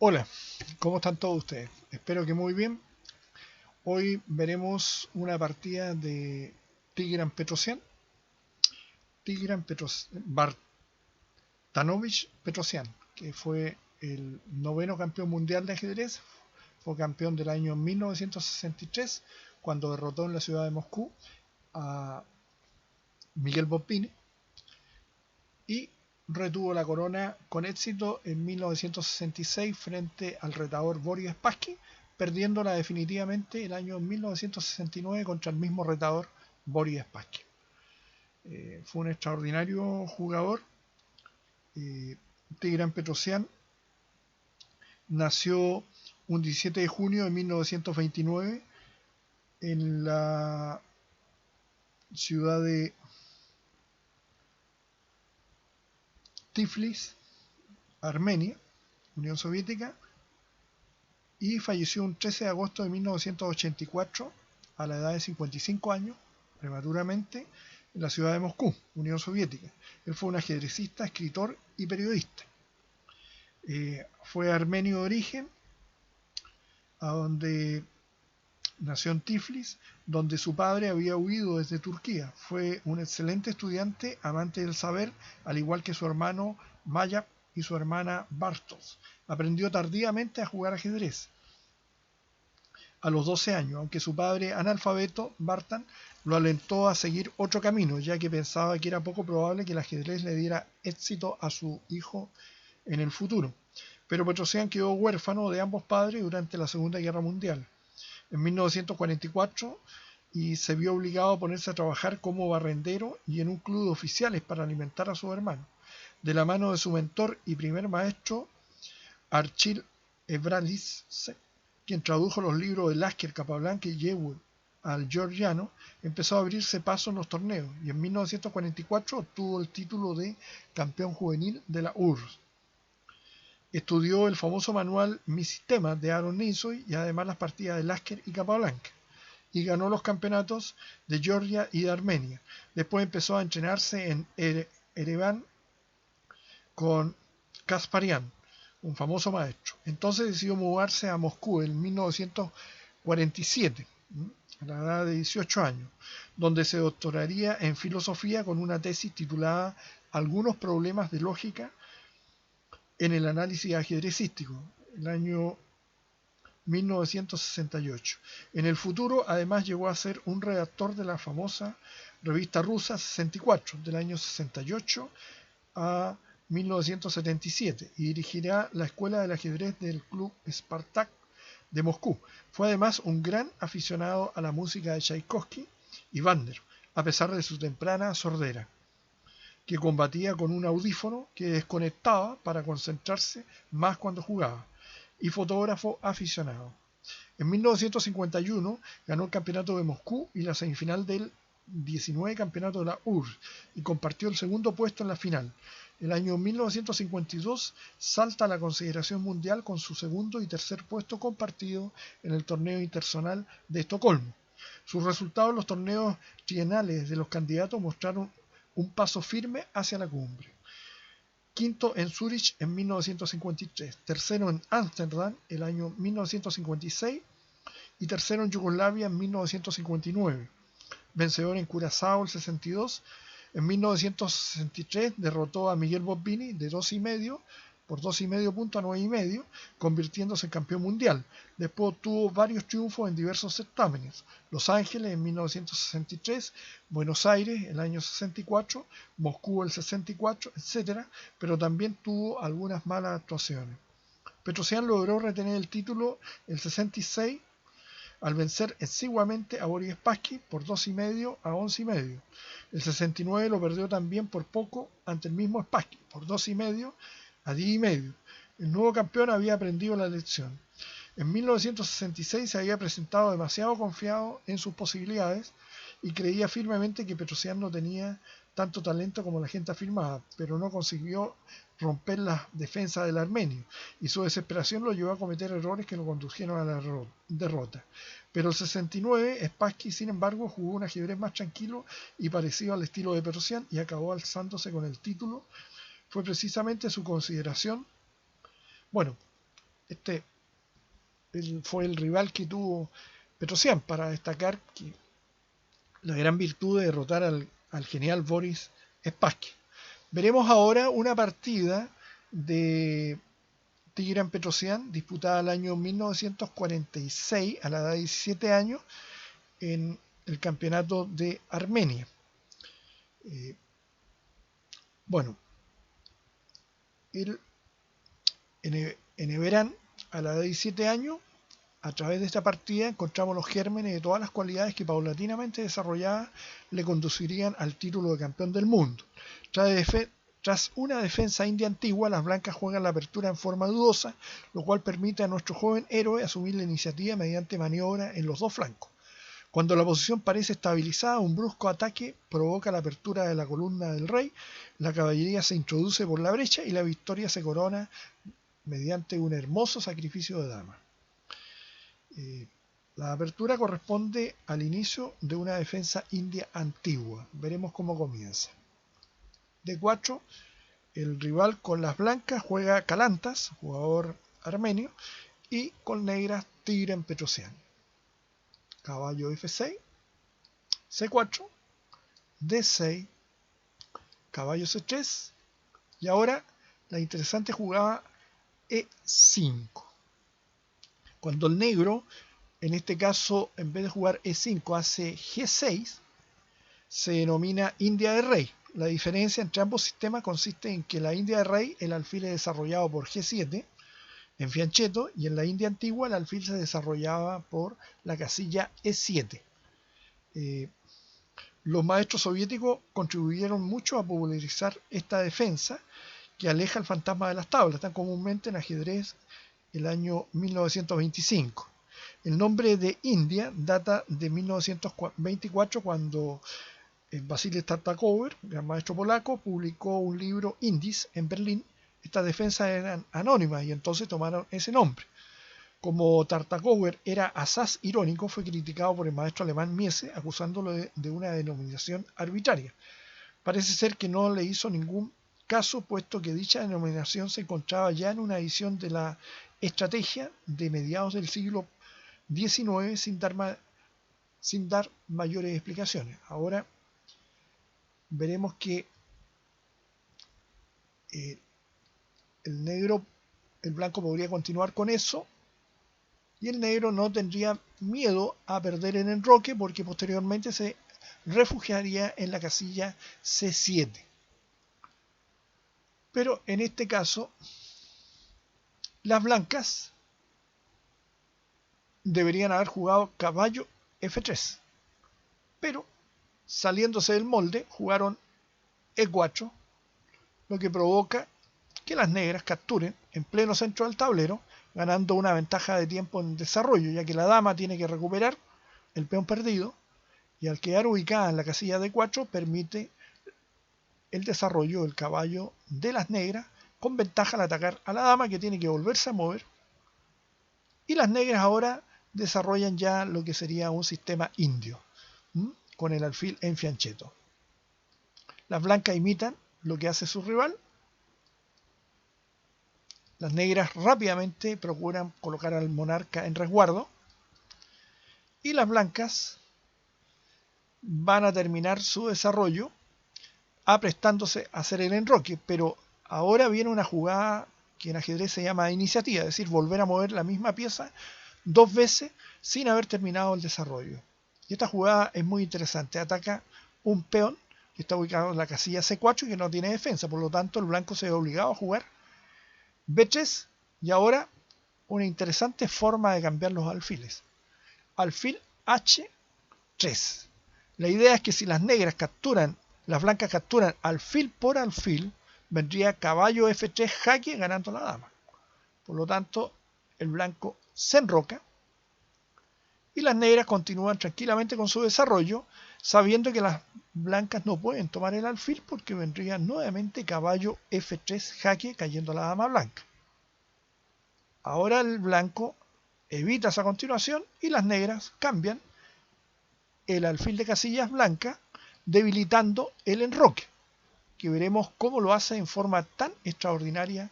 Hola, ¿cómo están todos ustedes? Espero que muy bien. Hoy veremos una partida de Tigran Petrosyan, Bartanovich Petrosyan, que fue el noveno campeón mundial de ajedrez. Fue campeón del año 1963 cuando derrotó en la ciudad de Moscú a Miguel Bobbini y retuvo la corona con éxito en 1966 frente al retador Boris Spassky, perdiéndola definitivamente el año 1969 contra el mismo retador Boris Spassky. Fue un extraordinario jugador. Tigran Petrosyan nació un 17 de junio de 1929 en la ciudad de Tiflis, Armenia, Unión Soviética, y falleció un 13 de agosto de 1984 a la edad de 55 años, prematuramente, en la ciudad de Moscú, Unión Soviética. Él fue un ajedrecista, escritor y periodista. Fue armenio de origen, a donde nació en Tiflis, donde su padre había huido desde Turquía. Fue un excelente estudiante, amante del saber, al igual que su hermano Mayab y su hermana Bartos. Aprendió tardíamente a jugar ajedrez. A los 12 años, aunque su padre analfabeto, Bartan, lo alentó a seguir otro camino, ya que pensaba que era poco probable que el ajedrez le diera éxito a su hijo en el futuro. Pero Petrosyan quedó huérfano de ambos padres durante la Segunda Guerra Mundial. En 1944 y se vio obligado a ponerse a trabajar como barrendero y en un club de oficiales para alimentar a sus hermanos. De la mano de su mentor y primer maestro, Archil Ebralice, quien tradujo los libros de Lasker, Capablanca y Jewell al georgiano, empezó a abrirse paso en los torneos y en 1944 obtuvo el título de campeón juvenil de la URSS. Estudió el famoso manual Mi Sistema de Aaron Nisoy y además las partidas de Lasker y Capablanca, y ganó los campeonatos de Georgia y de Armenia. Después empezó a entrenarse en Ereván con Kasparian, un famoso maestro. Entonces decidió mudarse a Moscú en 1947, a la edad de 18 años, donde se doctoraría en filosofía con una tesis titulada Algunos problemas de lógica en el análisis ajedrecístico, el año 1968. En el futuro, además, llegó a ser un redactor de la famosa revista rusa 64, del año 68 a 1977, y dirigirá la Escuela del Ajedrez del Club Spartak de Moscú. Fue además un gran aficionado a la música de Tchaikovsky y Wagner, a pesar de su temprana sordera, que combatía con un audífono que desconectaba para concentrarse más cuando jugaba, y fotógrafo aficionado. En 1951 ganó el campeonato de Moscú y la semifinal del 19 campeonato de la URSS y compartió el segundo puesto en la final. El año 1952 salta a la consideración mundial con su segundo y tercer puesto compartido en el torneo internacional de Estocolmo. Sus resultados en los torneos trienales de los candidatos mostraron un paso firme hacia la cumbre. Quinto en Zúrich en 1953, tercero en Ámsterdam el año 1956 y tercero en Yugoslavia en 1959. Vencedor en Curazao el 62. En 1963 derrotó a Miguel Bobbini de 2,5 por 2,5 puntos a 9,5, convirtiéndose en campeón mundial. Después tuvo varios triunfos en diversos certámenes: Los Ángeles en 1963, Buenos Aires el año 64, Moscú el 64, etc., pero también tuvo algunas malas actuaciones. Petrosyan logró retener el título el 66 al vencer exiguamente a Boris Spassky por 2,5 a 11,5. El 69 lo perdió también por poco ante el mismo Spassky, por 2,5 a 10,5. El nuevo campeón había aprendido la lección. En 1966 se había presentado demasiado confiado en sus posibilidades y creía firmemente que Petrosyan no tenía tanto talento como la gente afirmaba, pero no consiguió romper la defensa del armenio, y su desesperación lo llevó a cometer errores que lo condujeron a la derrota. Pero el 69, Spassky, sin embargo, jugó un ajedrez más tranquilo y parecido al estilo de Petrosyan y acabó alzándose con el título. Fue precisamente su consideración. Bueno, Este fue el rival que tuvo Petrosian, para destacar que la gran virtud de derrotar al genial Boris Spassky. Veremos ahora una partida de Tigran Petrosian disputada el año 1946 a la edad de 17 años en el campeonato de Armenia. Bueno, en Everán, a la edad de 17 años, a través de esta partida encontramos los gérmenes de todas las cualidades que paulatinamente desarrolladas le conducirían al título de campeón del mundo. Tras una defensa india antigua, las blancas juegan la apertura en forma dudosa, lo cual permite a nuestro joven héroe asumir la iniciativa mediante maniobra en los dos flancos. Cuando la posición parece estabilizada, un brusco ataque provoca la apertura de la columna del rey, la caballería se introduce por la brecha y la victoria se corona mediante un hermoso sacrificio de dama. La apertura corresponde al inicio de una defensa india antigua. Veremos cómo comienza. D4, el rival con las blancas juega Calantas, jugador armenio, y con negras Tigran Petrosian. Caballo F6, C4, D6, caballo C3, y ahora la interesante jugada E5. Cuando el negro, en este caso, en vez de jugar E5, hace G6, se denomina India de rey. La diferencia entre ambos sistemas consiste en que en la India de rey el alfil es desarrollado por G7 en fianchetto, y en la India antigua el alfil se desarrollaba por la casilla E7. Los maestros soviéticos contribuyeron mucho a popularizar esta defensa que aleja el fantasma de las tablas, tan comúnmente en ajedrez el año 1925. El nombre de India data de 1924, cuando Vasily Tartakower, gran maestro polaco, publicó un libro Indies en Berlín. Estas defensas eran anónimas y entonces tomaron ese nombre. Como Tartakower era asaz irónico, fue criticado por el maestro alemán Miese, acusándolo de una denominación arbitraria. Parece ser que no le hizo ningún caso, puesto que dicha denominación se encontraba ya en una edición de la Estrategia de mediados del siglo XIX sin dar mayores explicaciones. Ahora veremos que el blanco podría continuar con eso, y el negro no tendría miedo a perder el enroque porque posteriormente se refugiaría en la casilla C7. Pero en este caso, las blancas deberían haber jugado caballo F3, pero saliéndose del molde jugaron E4, lo que provoca que las negras capturen en pleno centro del tablero, ganando una ventaja de tiempo en desarrollo, ya que la dama tiene que recuperar el peón perdido, y al quedar ubicada en la casilla D4 permite el desarrollo del caballo de las negras, con ventaja al atacar a la dama, que tiene que volverse a mover, y las negras ahora desarrollan ya lo que sería un sistema indio, con el alfil en fianchetto. Las blancas imitan lo que hace su rival. Las negras rápidamente procuran colocar al monarca en resguardo, y las blancas van a terminar su desarrollo aprestándose a hacer el enroque, pero ahora viene una jugada que en ajedrez se llama iniciativa, es decir, volver a mover la misma pieza dos veces sin haber terminado el desarrollo. Y esta jugada es muy interesante, ataca un peón que está ubicado en la casilla C4 y que no tiene defensa, por lo tanto el blanco se ve obligado a jugar B3, y ahora una interesante forma de cambiar los alfiles. Alfil H3. La idea es que si las blancas capturan alfil por alfil, vendría caballo F3 jaque ganando la dama. Por lo tanto, el blanco se enroca y las negras continúan tranquilamente con su desarrollo, sabiendo que las blancas no pueden tomar el alfil porque vendría nuevamente caballo F3 jaque cayendo a la dama blanca. Ahora el blanco evita esa continuación y las negras cambian el alfil de casillas blanca, debilitando el enroque, que veremos cómo lo hace en forma tan extraordinaria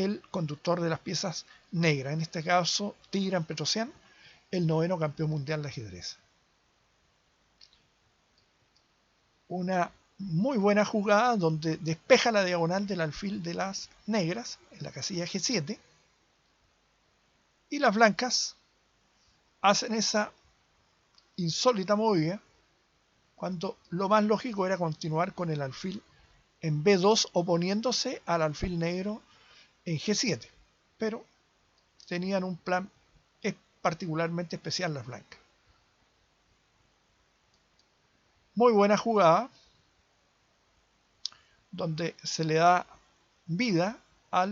el conductor de las piezas negras, en este caso Tigran Petrosyan, el 9º campeón mundial de ajedrez. Una muy buena jugada donde despeja la diagonal del alfil de las negras en la casilla G7 y las blancas hacen esa insólita movida cuando lo más lógico era continuar con el alfil en B2 oponiéndose al alfil negro en G7, pero tenían un plan particularmente especial las blancas. Muy buena jugada donde se le da vida a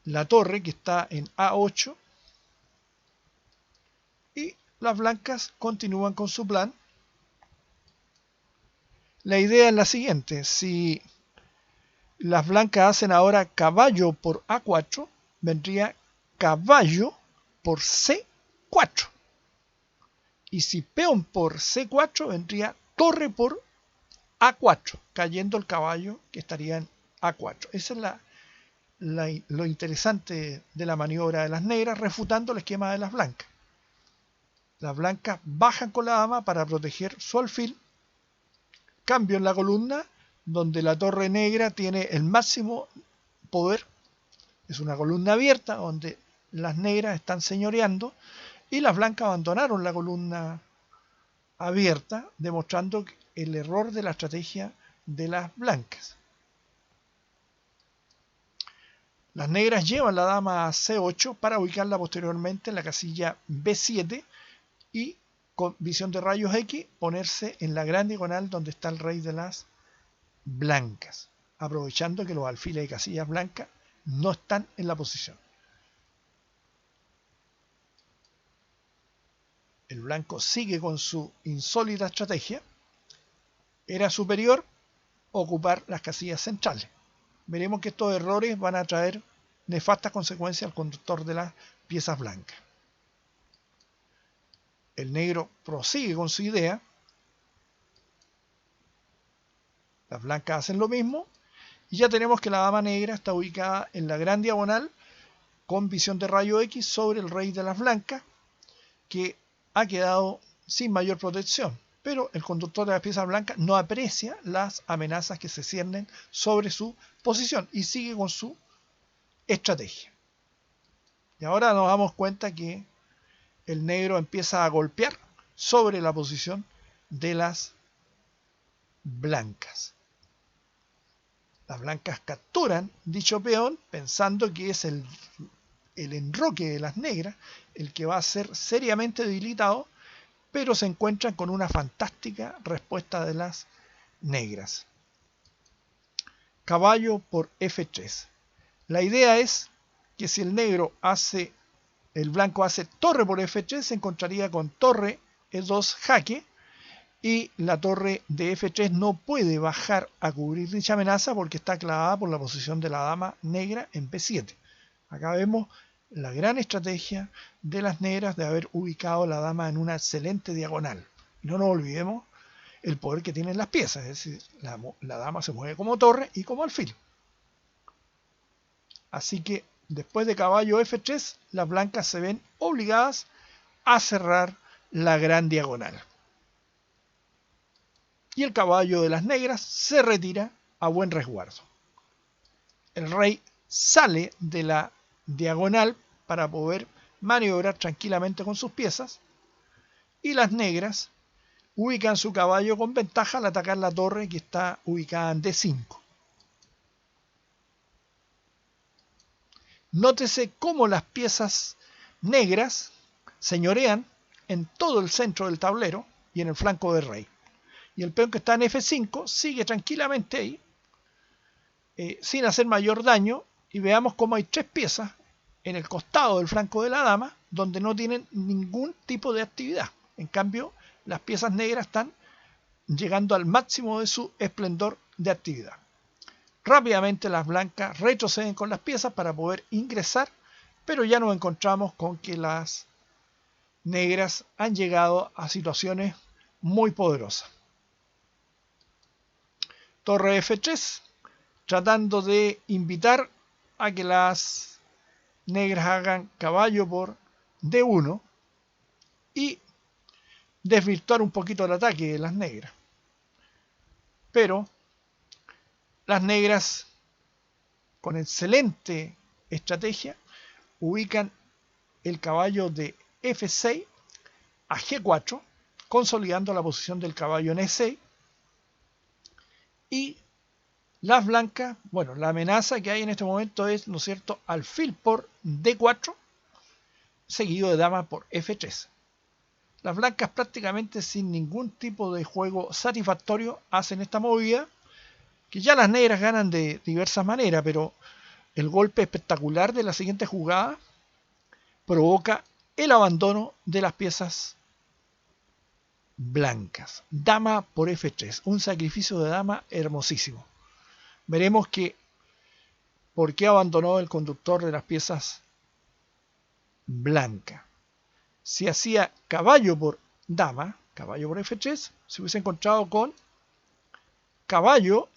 la torre que está en A8 y las blancas continúan con su plan. La idea es la siguiente: si las blancas hacen ahora caballo por A4, vendría caballo por C4. Y si peón por C4, vendría torre por A4, cayendo el caballo que estaría en A4. Esa es lo interesante de la maniobra de las negras, refutando el esquema de las blancas. Las blancas bajan con la dama para proteger su alfil. Cambio en la columna, donde la torre negra tiene el máximo poder. Es una columna abierta, donde las negras están señoreando, y las blancas abandonaron la columna abierta, demostrando el error de la estrategia de las blancas. Las negras llevan la dama a C8 para ubicarla posteriormente en la casilla B7 y con visión de rayos X ponerse en la gran diagonal donde está el rey de las blancas, aprovechando que los alfiles de casillas blancas no están en la posición. El blanco sigue con su insólita estrategia. Era superior ocupar las casillas centrales. Veremos que estos errores van a traer nefastas consecuencias al conductor de las piezas blancas. El negro prosigue con su idea. Las blancas hacen lo mismo. Y ya tenemos que la dama negra está ubicada en la gran diagonal con visión de rayo X sobre el rey de las blancas, que ha quedado sin mayor protección. Pero el conductor de las piezas blancas no aprecia las amenazas que se ciernen sobre su posición y sigue con su estrategia. Y ahora nos damos cuenta que el negro empieza a golpear sobre la posición de las blancas. Las blancas capturan dicho peón pensando que es el enroque de las negras el que va a ser seriamente debilitado, pero se encuentran con una fantástica respuesta de las negras. Caballo por F3. La idea es que si el blanco hace torre por F3, se encontraría con torre E2 jaque, y la torre de F3 no puede bajar a cubrir dicha amenaza porque está clavada por la posición de la dama negra en B7. Acá vemos la gran estrategia de las negras de haber ubicado la dama en una excelente diagonal. No nos olvidemos el poder que tienen las piezas, es decir, la dama se mueve como torre y como alfil. Así que después de caballo F3, las blancas se ven obligadas a cerrar la gran diagonal. Y el caballo de las negras se retira a buen resguardo. El rey sale de la diagonal para poder maniobrar tranquilamente con sus piezas, y las negras ubican su caballo con ventaja al atacar la torre que está ubicada en D5. Nótese cómo las piezas negras señorean en todo el centro del tablero y en el flanco del rey. Y el peón que está en F5 sigue tranquilamente ahí, sin hacer mayor daño, y veamos cómo hay tres piezas en el costado del flanco de la dama donde no tienen ningún tipo de actividad. En cambio, las piezas negras están llegando al máximo de su esplendor de actividad. Rápidamente las blancas retroceden con las piezas para poder ingresar, pero ya nos encontramos con que las negras han llegado a situaciones muy poderosas. Torre F3, tratando de invitar a que las negras hagan caballo por D1 y desvirtuar un poquito el ataque de las negras. Pero las negras, con excelente estrategia, ubican el caballo de F6 a G4, consolidando la posición del caballo en E6. Y las blancas, bueno, la amenaza que hay en este momento es, ¿no es cierto?, alfil por D4, seguido de dama por F3. Las blancas, prácticamente sin ningún tipo de juego satisfactorio, hacen esta movida, que ya las negras ganan de diversas maneras, pero el golpe espectacular de la siguiente jugada provoca el abandono de las piezas blancas. Dama por F3, un sacrificio de dama hermosísimo. Veremos que por qué abandonó el conductor de las piezas blancas. Si hacía caballo por dama, caballo por F3, se hubiese encontrado con caballo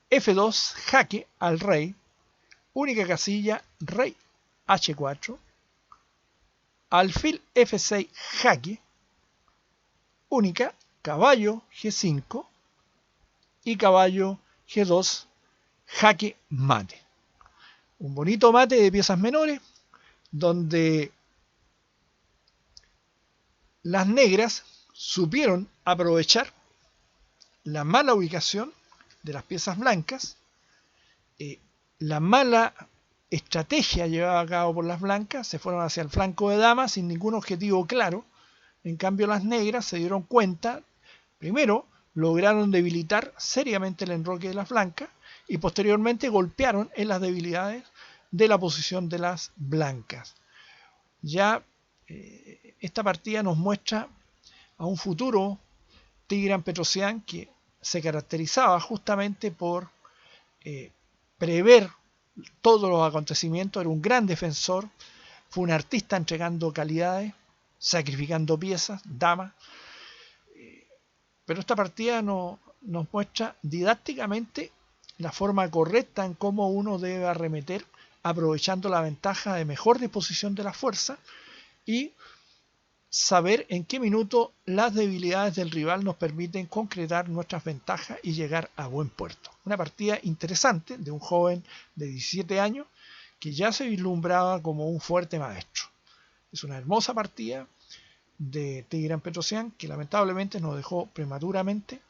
F2, jaque al rey, única casilla, rey H4, alfil F6, jaque, única, caballo G5 y caballo G2, jaque mate. Un bonito mate de piezas menores, donde las negras supieron aprovechar la mala ubicación de las piezas blancas, la mala estrategia llevada a cabo por las blancas, se fueron hacia el flanco de dama sin ningún objetivo claro. En cambio, las negras se dieron cuenta, primero lograron debilitar seriamente el enroque de las blancas y posteriormente golpearon en las debilidades de la posición de las blancas. Ya esta partida nos muestra a un futuro Tigran Petrosyan que se caracterizaba justamente por prever todos los acontecimientos, era un gran defensor, fue un artista entregando calidades, sacrificando piezas, damas, pero esta partida nos muestra didácticamente la forma correcta en cómo uno debe arremeter aprovechando la ventaja de mejor disposición de la fuerza y saber en qué minuto las debilidades del rival nos permiten concretar nuestras ventajas y llegar a buen puerto. Una partida interesante de un joven de 17 años que ya se vislumbraba como un fuerte maestro. Es una hermosa partida de Tigran Petrosyan que lamentablemente nos dejó prematuramente,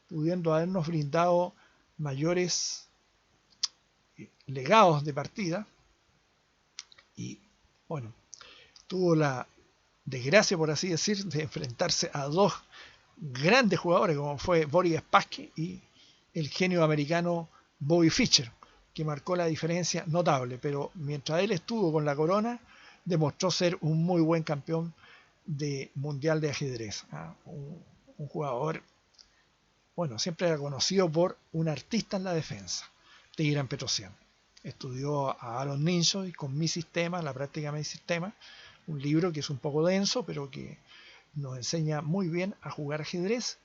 pudiendo habernos brindado mayores legados de partida. Y bueno, tuvo la desgracia, por así decir, de enfrentarse a dos grandes jugadores como fue Boris Spassky y el genio americano Bobby Fischer, que marcó la diferencia notable, pero mientras él estuvo con la corona demostró ser un muy buen campeón de mundial de ajedrez, un jugador, bueno, siempre era conocido por un artista en la defensa. Tigran Petrosyan estudió a Aaron Ninsoy con Mi Sistema, la práctica de Mi Sistema, un libro que es un poco denso, pero que nos enseña muy bien a jugar ajedrez,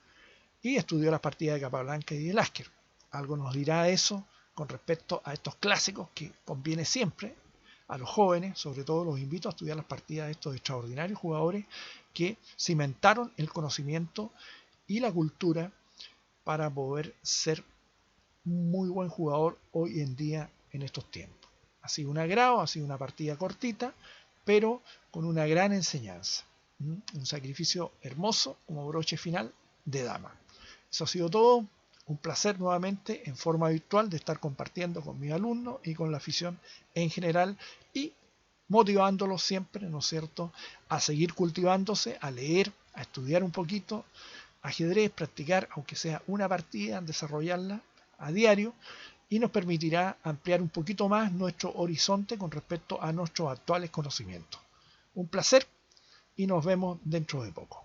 y estudió las partidas de Capablanca y de Lasker. Algo nos dirá eso con respecto a estos clásicos que conviene siempre a los jóvenes, sobre todo los invito a estudiar las partidas de estos extraordinarios jugadores que cimentaron el conocimiento y la cultura para poder ser un muy buen jugador hoy en día en estos tiempos. Ha sido un agrado, ha sido una partida cortita, pero con una gran enseñanza. Un sacrificio hermoso como broche final de dama. Eso ha sido todo. Un placer nuevamente en forma virtual de estar compartiendo con mis alumnos y con la afición en general y motivándolos siempre, ¿no es cierto?, a seguir cultivándose, a leer, a estudiar un poquito ajedrez, practicar aunque sea una partida, desarrollarla a diario, y nos permitirá ampliar un poquito más nuestro horizonte con respecto a nuestros actuales conocimientos. Un placer y nos vemos dentro de poco.